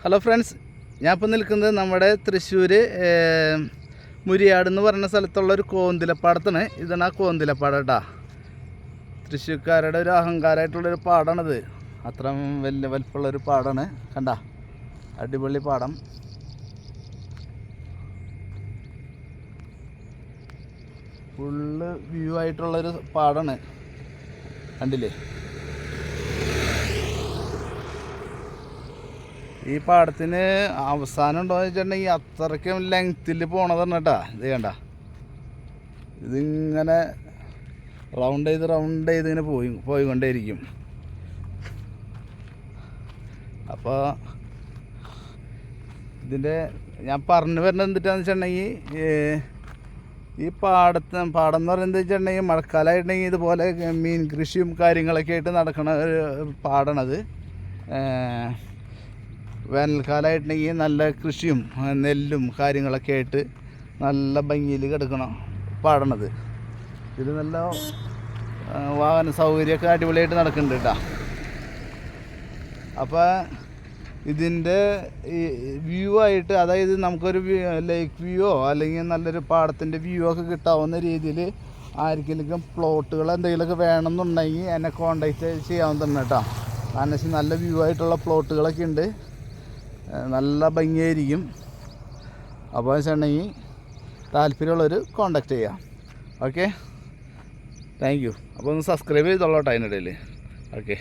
Hello friends, ഞാൻ ഇപ്പോൾ നിൽക്കുന്നത് നമ്മുടെ തൃശ്ശൂർ മുരിയാട് എന്ന് പറയുന്ന സ്ഥലത്തുള്ളൊരു കോന്തിലപ്പാടത്താണ്. ഇതാണ് ആ കോന്തിലപ്പാടം കേട്ടോ. തൃശ്ശൂർക്കാരുടെ ഒരു അഹങ്കാരമായിട്ടുള്ളൊരു പാടമാണിത്. അത്ര വലിയ വലിപ്പമുള്ളൊരു പാടമാണ്. കണ്ട, അടിപൊളി പാടം. ഫുള്ള് വ്യൂ ആയിട്ടുള്ളൊരു പാടമാണ്. കണ്ടില്ലേ? ഈ പാടത്തിന് അവസാനം ഉണ്ടോ എന്ന് വെച്ചിട്ടുണ്ടെങ്കിൽ അത്രയ്ക്കും ലെങ്ത്തിൽ പോണതാണ് കേട്ടോ. ഇത് കണ്ട, ഇതിങ്ങനെ റൗണ്ട് ചെയ്ത് ഇങ്ങനെ പോയിക്കൊണ്ടേയിരിക്കും. അപ്പോൾ ഇതിൻ്റെ ഞാൻ പറഞ്ഞു വരുന്നത് എന്തിട്ടാന്ന് വെച്ചിട്ടുണ്ടെങ്കിൽ, ഈ പാടം എന്ന് പറയുന്നത് വെച്ചിട്ടുണ്ടെങ്കിൽ മഴക്കാലമായിട്ടുണ്ടെങ്കിൽ ഇതുപോലെ മീൻ കൃഷിയും കാര്യങ്ങളൊക്കെ ആയിട്ട് നടക്കുന്ന ഒരു പാടണത്. വേനൽക്കാലമായിട്ടുണ്ടെങ്കിൽ നല്ല കൃഷിയും നെല്ലും കാര്യങ്ങളൊക്കെ ആയിട്ട് നല്ല ഭംഗിയിൽ കിടക്കണം പാടണത്. ഇത് നല്ല വാഹന സൗകര്യമൊക്കെ അടിപൊളിയായിട്ട് നടക്കുന്നുണ്ട് കേട്ടോ. അപ്പോൾ ഇതിൻ്റെ ഈ വ്യൂ ആയിട്ട്, അതായത് നമുക്കൊരു ലേക്ക് വ്യൂയോ അല്ലെങ്കിൽ നല്ലൊരു പാടത്തിൻ്റെ വ്യൂ ഒക്കെ കിട്ടാവുന്ന രീതിയിൽ ആർക്കെങ്കിലും പ്ലോട്ടുകൾ എന്തെങ്കിലുമൊക്കെ വേണമെന്നുണ്ടെങ്കിൽ എന്നെ കോണ്ടാക്റ്റ് ചെയ്യാവുന്നതാണ് കേട്ടോ. കാരണം നല്ല വ്യൂ ആയിട്ടുള്ള പ്ലോട്ടുകളൊക്കെ ഉണ്ട്, നല്ല ഭംഗിയായിരിക്കും. അപ്പോൾ വെച്ചിട്ടുണ്ടെങ്കിൽ താല്പര്യമുള്ളവർ കോണ്ടാക്ട് ചെയ്യാം. Okay, thank you. അപ്പോൾ ഒന്ന് സബ്സ്ക്രൈബ് ചെയ്തോളൂ കേട്ടോ അതിനിടയിൽ. ഓക്കെ.